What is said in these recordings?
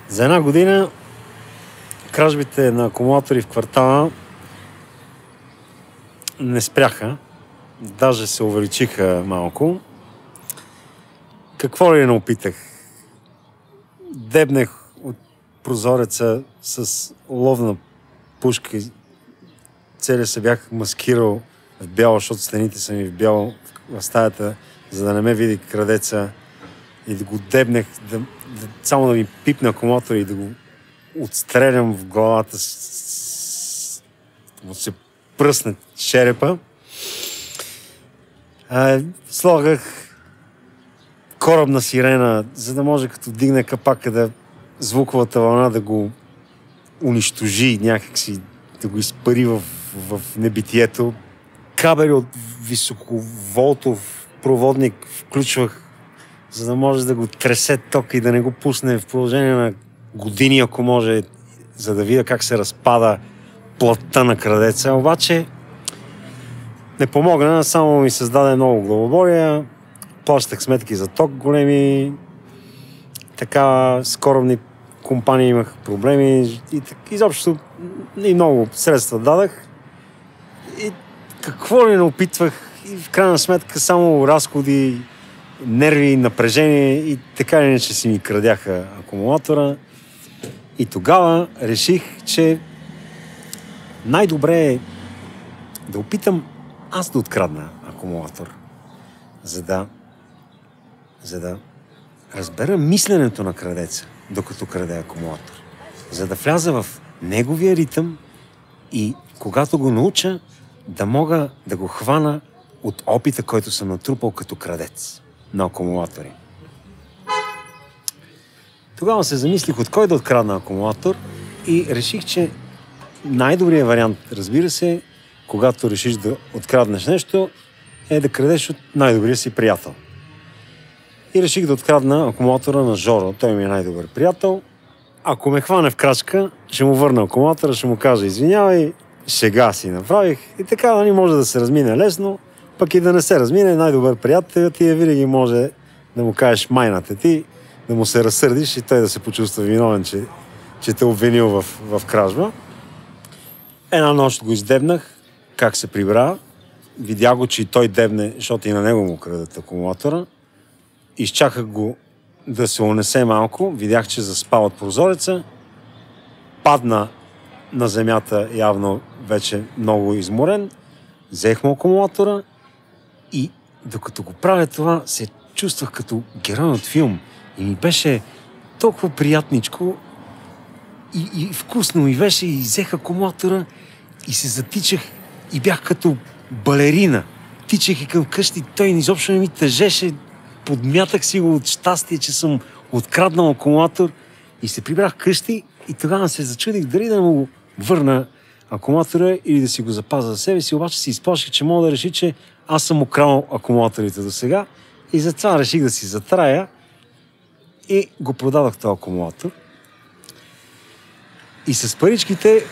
За една година кражбите на акумулатори в квартала не спряха, даже се увеличиха малко. Какво ли не опитах? Дебнех от прозореца с ловна пушка. Целия се бях маскирал в бяло, защото стените са ми в бяло в стаята, за да не ме види крадеца, и да го дебнех, само да ми пипне акумулатор и да го отстрелям в главата, да му се пръсне черепа. Слагах корабна сирена, за да може като дигне капака да звуковата вълна да го унищожи някакси, да го изпари в небитието. Кабели от високоволтов проводник включвах, за да може да го тресе тока и да не го пусне в продължение на години, ако може, за да видя как се разпада плътта на крадеца. Обаче не помогна, само ми създаде много главоболия, плащах сметки за ток големи, така с корабни компании имах проблеми и изобщо и много средства дадах. И какво ли не опитвах, и в крайна сметка само разходи, нерви, напрежение и така или иначе си ми крадяха акумулатора. И тогава реших, че най-добре е да опитам аз да открадна акумулатор, за да разбера мисленето на крадеца, докато краде акумулатор, за да вляза в неговия ритъм и когато го науча, да мога да го хвана от опита, който съм натрупал като крадец на акумулатори. Тогава се замислих от кой да открадна акумулатор и реших, че най-добрият вариант, разбира се, когато решиш да откраднеш нещо, е да крадеш от най-добрия си приятел. И реших да открадна акумулатора на Жоро. Той ми е най-добър приятел. Ако ме хване в крачка, ще му върна акумулатора, ще му кажа извинявай, шега си направих и така не може да се размине лесно, пък и да не се размине, най-добър приятел ти винаги може да му кажеш майната ти, да му се разсърдиш и той да се почувства виновен, че те обвинил в кражба. Една нощ го издебнах, как се прибра, видя го, че и той дебне, защото и на него му крадат акумулатора. Изчаках го да се унесе малко, видях, че заспа от прозореца, падна на земята, явно вече много изморен, взех му акумулатора и докато го правя това, се чувствах като герой от филм и ми беше толкова приятничко и вкусно ми беше и взех акумулатора и се затичах и бях като балерина. Тичах и към къщи, той изобщо не ми тъжеше, подмятах си го от щастие, че съм откраднал акумулатор и се прибрах къщи и тогава се зачудих дали да му върна акумулатора или да си го запазя за себе си, обаче си изплаших, че мога да реши, че аз съм украл акумулаторите до сега и затова реших да си затрая и го продадох този акумулатор. И с паричките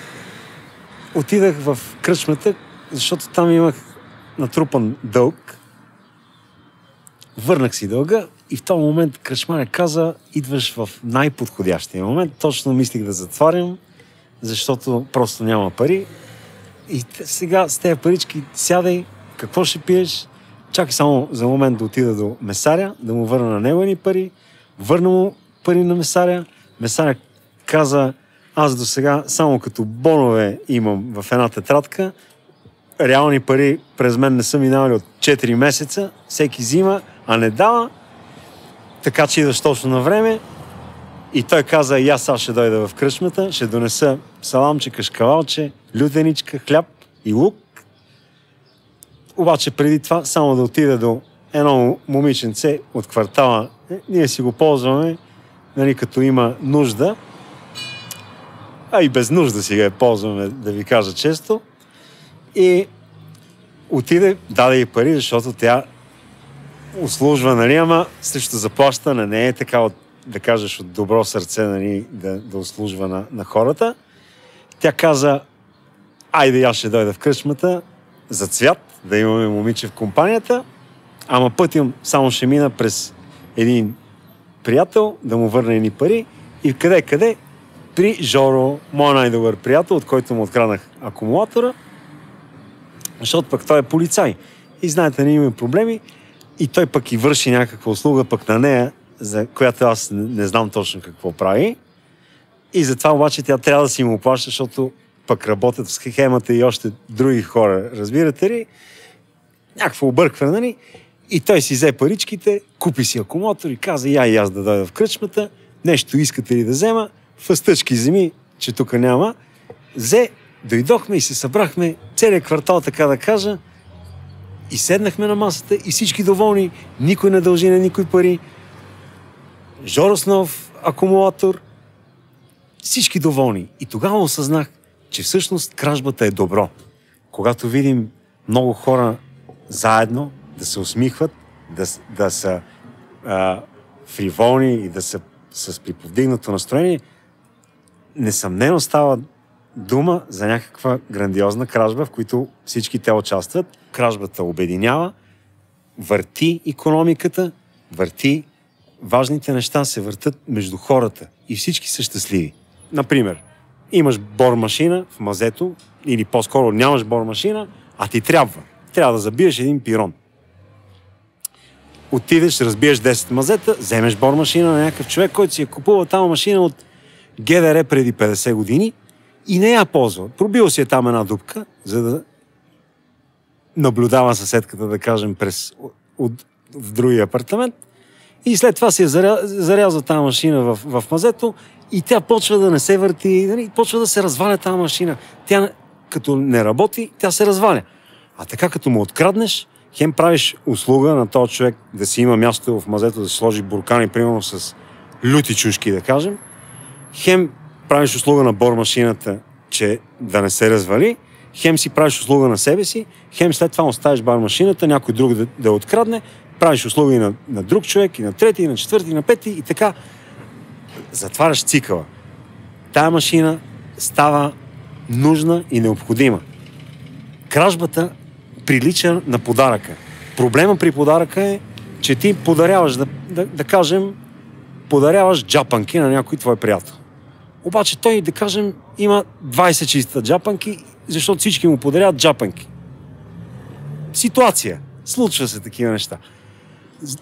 отидах в кръчмата, защото там имах натрупан дълг. Върнах си дълга и в този момент кръчмаря каза, идваш в най-подходящия момент. Точно мислих да затварям, защото просто няма пари. И сега с тези парички сядай, какво ще пиеш? Чакай само за момент да отида до месаря, да му върна на него едни пари. Върна му пари на месаря. Месаря каза, аз до сега само като бонове имам в една тетрадка. Реални пари през мен не са минавали от 4 месеца. Всеки взима, а не дава. Така че идваш точно на време. И той каза, и аз ще дойда в кръчмата, ще донеса саламче, кашкавалче, лютеничка, хляб и лук. Обаче преди това, само да отида до едно момиченце от квартала, ние си го ползваме, нали, като има нужда, а и без нужда си го ползваме, да ви кажа често. И отиде, даде и пари, защото тя услужва, нали, ама срещу заплащане, не е така от, да кажеш, от добро сърце, нали, да услужва на хората. Тя каза, айде аз ще дойда в кръчмата за цвят, да имаме момиче в компанията, ама пътям само ще мина през един приятел, да му върне едни пари И къде? При Жоро, моя най-добър приятел, от който му откраднах акумулатора, защото пък той е полицай. И знаете, не имаме проблеми. И той пък и върши някаква услуга пък на нея, за която аз не знам точно какво прави. И затова обаче тя трябва да си му плаща, защото пък работят в схемата и още други хора, разбирате ли? Някакво объркване, нали? И той си взе паричките, купи си акумулатор и каза, и аз да дойда в кръчмата, нещо искате ли да взема, фъстъчки вземи, че тук няма. Дойдохме и се събрахме целият квартал, така да кажа, и седнахме на масата и всички доволни, никой не дължи на никой пари. Жороснов, акумулатор, всички доволни. И тогава осъзнах, че всъщност кражбата е добро. Когато видим много хора заедно да се усмихват, да са фриволни и да са с приповдигнато настроение, несъмнено става дума за някаква грандиозна кражба, в които всички те участват. Кражбата обединява, върти икономиката, важните неща се въртат между хората и всички са щастливи. Например, имаш бормашина в мазето, или по-скоро нямаш бормашина, а ти трябва да забиеш един пирон. Отидеш, разбиеш 10 мазета, вземеш бормашина на някакъв човек, който си е купувал тази машина от ГДР преди 50 години и не я ползва. Пробил си е там една дупка, за да наблюдава съседката, да кажем, в другия апартамент. И след това си е зарязва тази машина в мазето и тя почва да не се върти, почва да се разваля тази машина. Тя, като не работи, тя се разваля. А така, като му откраднеш, хем правиш услуга на този човек да си има място в мазето, да си сложи буркани, примерно с люти чушки, да кажем. Хем правиш услуга на бормашината, че да не се развали. Хем си правиш услуга на себе си. Хем след това оставиш бормашината, някой друг да открадне. Правиш услуга и на друг човек, и на трети, и на четвърти, и на пети, и така. Затваряш цикъла. Тая машина става нужна и необходима. Кражбата прилича на подаръка. Проблема при подаръка е, че ти подаряваш, да кажем, подаряваш джапанки на някой твой приятел. Обаче той, да кажем, има 20 чиста джапанки, защото всички му подаряват джапанки. Ситуация. Случва се такива неща.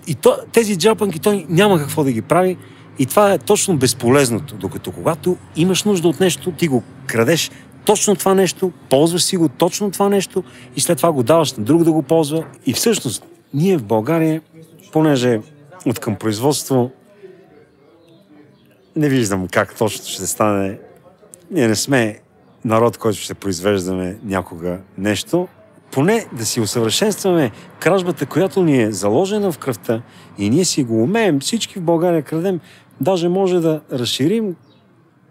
И тези джапанки той няма какво да ги прави и това е точно безполезното. Докато когато имаш нужда от нещо, ти го крадеш точно това нещо, ползваш си го точно това нещо и след това го даваш на друг да го ползва. И всъщност ние в България, понеже от към производство не виждам как точно ще стане. Ние не сме народ, който ще произвеждаме някога нещо. Поне да си усъвършенстваме кражбата, която ни е заложена в кръвта и ние си го умеем. Всички в България крадем. Даже може да разширим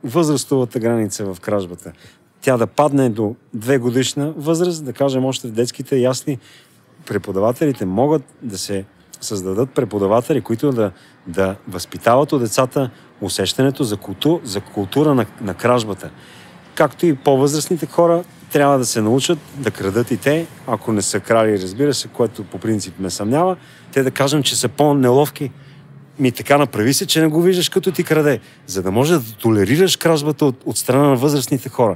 възрастовата граница в кражбата. Тя да падне до 2 годишна възраст, да кажем още в детските ясни. Преподавателите могат да се създадат преподаватели, които да възпитават от децата усещането за култура на кражбата. Както и по-възрастните хора трябва да се научат да крадат и те, ако не са крали, разбира се, което по принцип ме съмнява, те да кажем, че са по-неловки. Така направи се, че не го виждаш като ти краде, за да може да толерираш кражбата от страна на възрастните хора.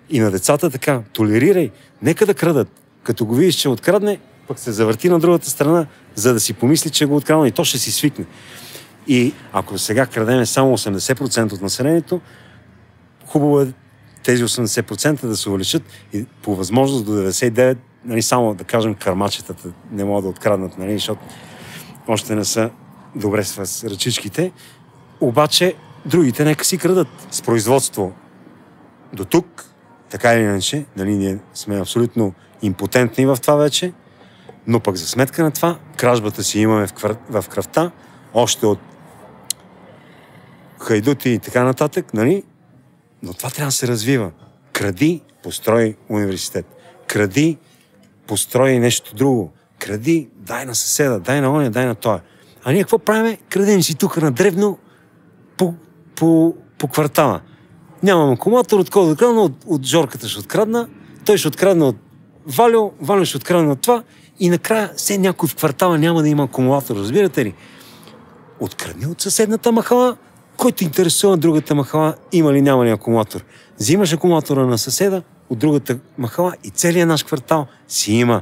И на децата така, толерирай, нека да крадат. Като го видиш, че открадне, пък се завърти на другата страна, за да си помисли, че го открадна и то ще си свикне. И ако сега крадеме само 80% от населението, хубаво е тези 80% да се увеличат и по възможност до 99%, само да кажем кърмачетата не могат да откраднат, защото още не са добре с ръчичките. Обаче другите нека си крадат с производство до тук, така или иначе, ние сме абсолютно импотентни в това вече, но пък за сметка на това, кражбата си имаме в кръвта, още от хайдути и така нататък, но това трябва да се развива. Кради, построй университет. Кради, построй нещо друго. Кради, дай на съседа, дай на оня, дай на тоя. А ние какво правиме? Крадем си тук на дребно по квартала. Нямам акумулатор, отколко да открадна, от Жорката ще открадна, той ще открадна от Валю ще открадна от това и накрая все някой в квартала няма да има акумулатор, разбирате ли? Открадни от съседната махала, Който интересува другата махала, има ли, няма ли акумулатор. Взимаш акумулатора на съседа от другата махала и целият наш квартал си има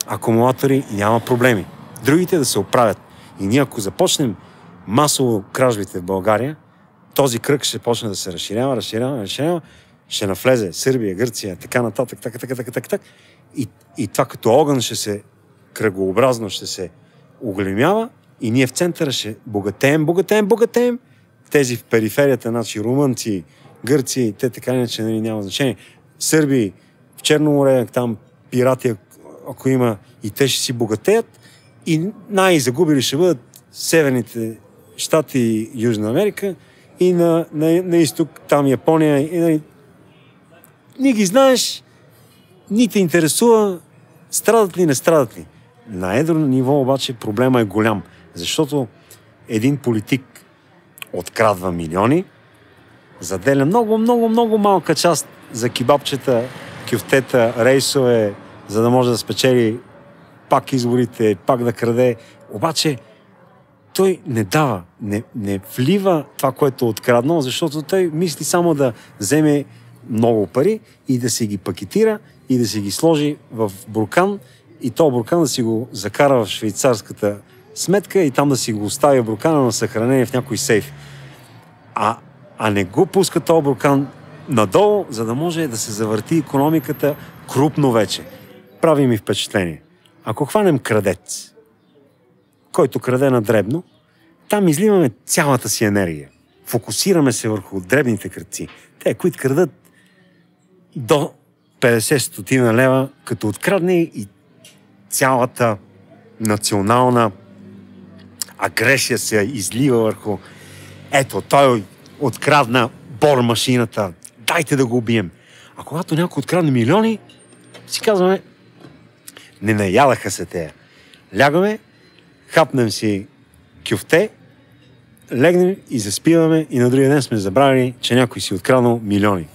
акумулатори и няма проблеми. Другите да се оправят. И ние ако започнем масово кражбите в България, този кръг ще почне да се разширява, ще навлезе Сърбия, Гърция, така нататък, така. И това като огън ще се кръгообразно ще се оголемява и ние в центъра ще богатеем. Тези в периферията, значи румънци, гърци, те така иначе няма значение. Сърби в Черно море, там пирати, ако има, и те ще си богатеят и най-загубили ще бъдат северните щати и Южна Америка и на изток, там Япония. И, не ги знаеш, ни те интересува, страдат ли, не страдат ли. На едро ниво обаче проблема е голям, защото един политик открадва милиони, заделя много малка част за кебапчета, кюфтета, рейсове, за да може да спечели пак изборите, пак да краде. Обаче той не дава, не влива това, което е откраднал, защото той мисли само да вземе много пари и да си ги пакетира и да си ги сложи в буркан и то буркан да си го закара в швейцарската сметка и там да си го оставя буркана на съхранение в някой сейф. А не го пуска този буркан надолу, за да може да се завърти икономиката крупно вече. Прави ми впечатление. Ако хванем крадец, който краде на дребно, там изливаме цялата си енергия. Фокусираме се върху дребните крадци. Те, които крадат до 50 стотина лева, като открадне и цялата национална агресия се излива върху ето, той открадна бормашината, дайте да го убием. А когато някой открадне милиони, си казваме, не наядаха се тея. Лягаме, хапнем си кюфте, легнем и заспиваме и на другия ден сме забравили, че някой си откраднал милиони.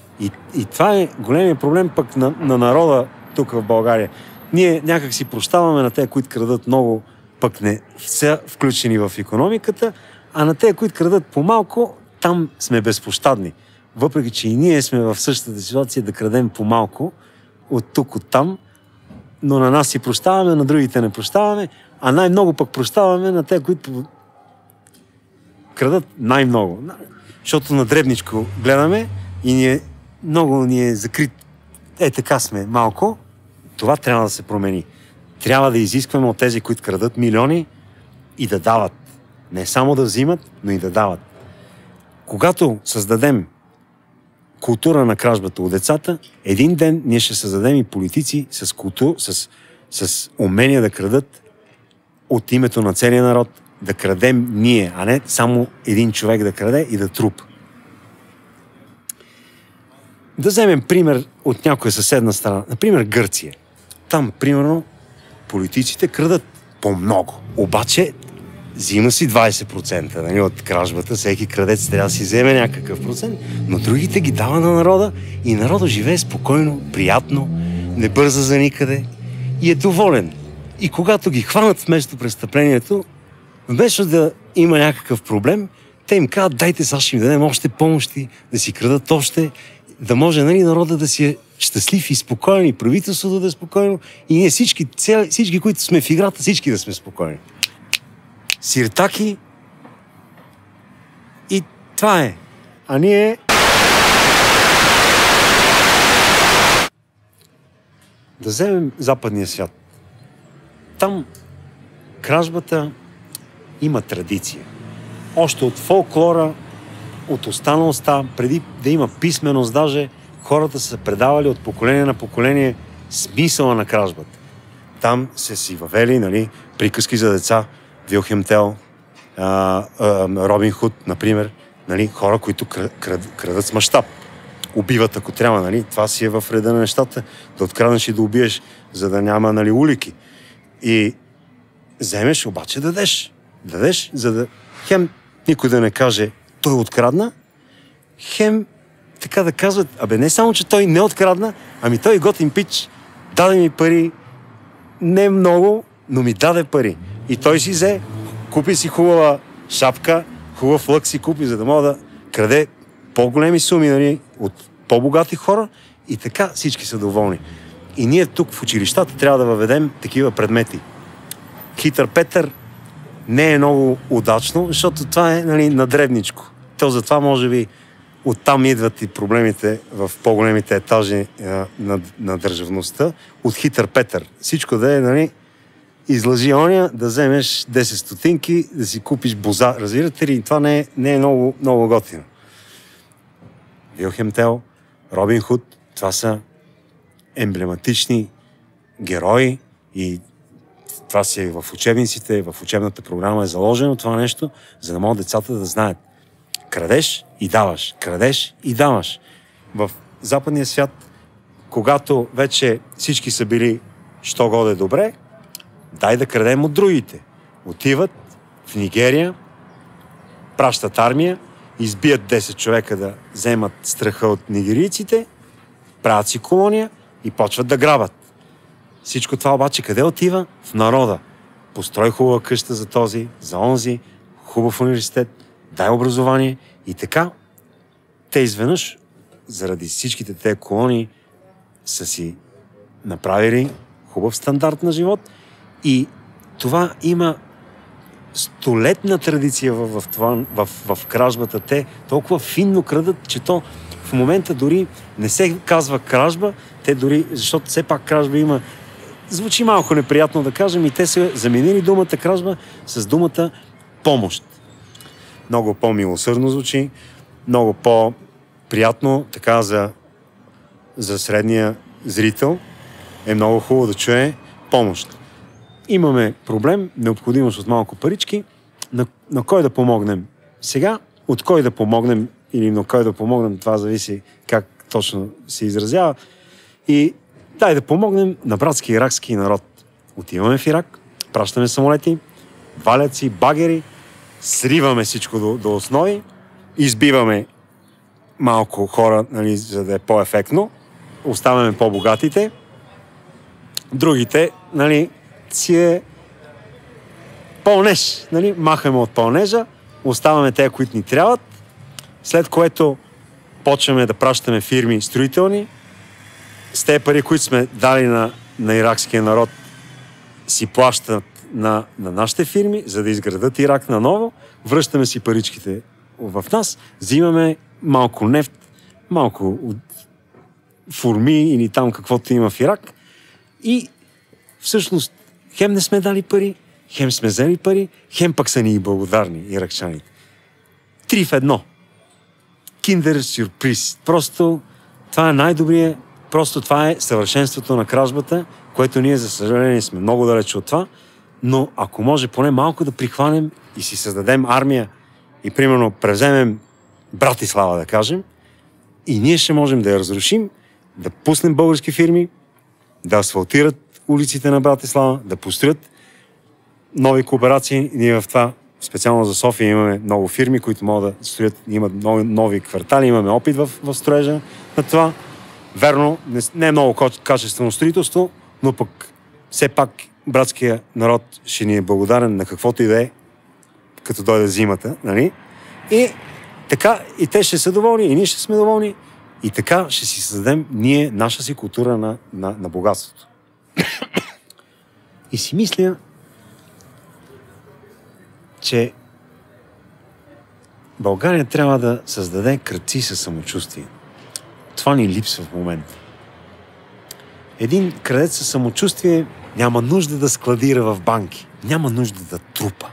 И това е големия проблем пък на народа тук в България. Ние някак си прощаваме на те, които крадат много, пък не са включени в икономиката, а на те, които крадат по-малко, там сме безпощадни. Въпреки, че и ние сме в същата ситуация да крадем по-малко, от тук, от там, но на нас си прощаваме, на другите не прощаваме, а най-много пък прощаваме на те, които крадат най-много. Защото на дребничко гледаме и много ни е закрит. Така сме малко. Това трябва да се промени. Трябва да изискваме от тези, които крадат милиони и да дават. Не само да взимат, но и да дават. Когато създадем култура на кражбата у децата, един ден ние ще създадем и политици с умение да крадат от името на целия народ, да крадем ние, а не само един човек да краде и да труп. Да вземем пример от някоя съседна страна. Например, Гърция. Там, примерно, политиците крадат по-много. Обаче, взима си 20%, нали, от кражбата. Всеки крадец трябва да си вземе някакъв процент, но другите ги дава на народа и народа живее спокойно, приятно, не бърза за никъде и е доволен. И когато ги хванат вместо престъплението, вместо да има някакъв проблем, те им казват, дайте сега ще им дадем още помощи, да си крадат още, да може, нали, народа да си е щастлив и спокоен, и правителството да е спокойно, и ние всички, които сме в играта, всички да сме спокойни. Сиртаки и това е. А ние... Да вземем западния свят. Там кражбата има традиция. Още от фолклора, от останалостта, преди да има писменост даже, хората са предавали от поколение на поколение смисъла на кражбата. Там се си въвели, нали, приказки за деца, Вилхем Тел, Робин Худ, например, нали, хора, които крадат с мащаб. Убиват, ако трябва, нали, това си е в реда на нещата, да откраднеш и да убиеш, за да няма, нали, улики. И вземеш, обаче дадеш. Дадеш, за да хем никой да не каже той открадна, хем така да казват, не само, че той не открадна, ами той готин пич, даде ми пари, не много, но ми даде пари. И той си взе, купи си хубава шапка, хубав лък си купи, за да мога да краде по-големи суми, нали, от по-богати хора и така всички са доволни. И ние тук в училищата трябва да въведем такива предмети. Хитър Петър не е много удачно, защото това е, нали, надребничко. То затова може би оттам идват и проблемите в по-големите етажи на държавността от Хитър Петър. Всичко да е, нали, излъжи оня, да вземеш 10 стотинки, да си купиш боза. Разбирате ли? Това не е много, много готино. Вилхем Тел, Робин Худ, това са емблематични герои и това си е в учебниците, в учебната програма е заложено това нещо, за да могат децата да знаят. Крадеш и даваш, крадеш и даваш. В западния свят, когато вече всички са били що годе добре, дай да крадем от другите. Отиват в Нигерия, пращат армия, избият 10 човека да вземат страха от нигерийците, правят си колония и почват да грабят. Всичко това обаче къде отива? В народа. Построй хубава къща за този, за онзи, хубав университет, дай образование и така. Те изведнъж, заради всичките тези колонии, са си направили хубав стандарт на живот и това има столетна традиция в кражбата. Те толкова финно крадат, че то в момента дори не се казва кражба, те дори, защото все пак кражба има, звучи малко неприятно да кажем, и те са заменили думата кражба с думата помощ. Много по-милосърдно звучи, много по-приятно, така за средния зрител е много хубаво да чуе помощ. Имаме проблем, необходимост от малко парички, на кой да помогнем сега, от кой да помогнем или на кой да помогнем, това зависи как точно се изразява. И дай да помогнем на братски иракски народ. Отиваме в Ирак, пращаме самолети, валят си багери, сриваме всичко до основи, избиваме малко хора, нали, за да е по-ефектно, оставяме по-богатите, другите, нали, си е пълнеж, нали, махаме от пълнежа, оставаме те, които ни трябват, след което почваме да пращаме фирми строителни, с тези пари, които сме дали на иракския народ, си плащат на нашите фирми, за да изградат Ирак наново, връщаме си паричките в нас, взимаме малко нефт, малко форми или там каквото има в Ирак и всъщност хем не сме дали пари, хем сме взели пари, хем пък са ни и благодарни иракчаните. 3 в 1. Киндер сюрприз. Просто това е най-добрия, просто това е съвършенството на кражбата, което ние, за съжаление, сме много далече от това, но ако може поне малко да прихванем и си създадем армия и примерно превземем Братислава, да кажем, и ние ще можем да я разрушим, да пуснем български фирми, да асфалтират улиците на Братислава, да построят нови кооперации. Ние в това, специално за София, имаме много фирми, които могат да строят, имат нови квартали, имаме опит в строежа на това. Верно, не е много качествено строителство, но пък все пак братския народ ще ни е благодарен на каквото и да е, като дойде зимата, нали? И така, и те ще са доволни, и ние ще сме доволни, и така ще си създадем ние наша си култура на богатството. И си мисля, че България трябва да създаде крадци със самочувствие. Това ни липсва в момента. Един крадец със самочувствие няма нужда да складира в банки. Няма нужда да трупа.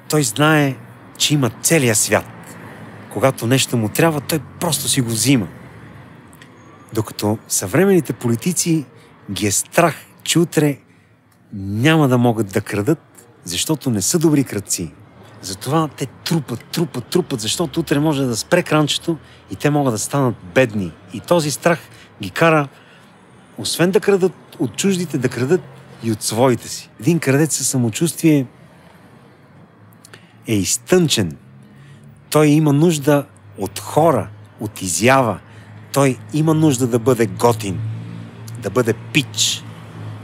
Той знае, че има целия свят. Когато нещо му трябва, той просто си го взима. Докато съвременните политици ги е страх, че утре няма да могат да крадат, защото не са добри крадци. Затова те трупат, защото утре може да спре кранчето и те могат да станат бедни. И този страх ги кара, освен да крадат от чуждите, да крадат и от своите си. Един крадец със самочувствие е изтънчен. Той има нужда от хора, от изява. Той има нужда да бъде готин, да бъде пич.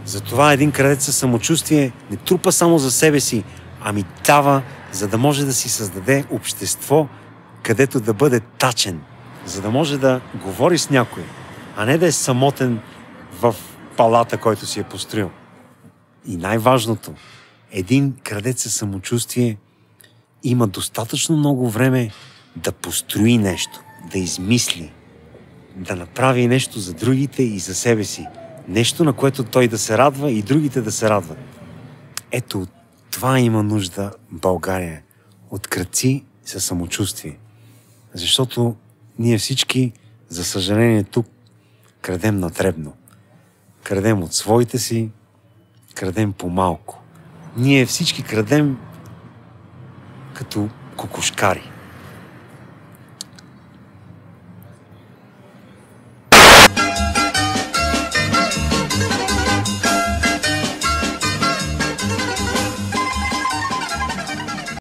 Затова един крадец със самочувствие не трупа само за себе си, ами дава за да може да си създаде общество, където да бъде тачен, за да може да говори с някой, а не да е самотен в палата, който си е построил. И най-важното, един крадец със самочувствие има достатъчно много време да построи нещо, да измисли, да направи нещо за другите и за себе си. Нещо, на което той да се радва и другите да се радват. Ето, това има нужда България. От крадци със самочувствие. Защото ние всички, за съжаление, тук крадем натребно. Крадем от своите си, крадем по-малко. Ние всички крадем като кокошкари.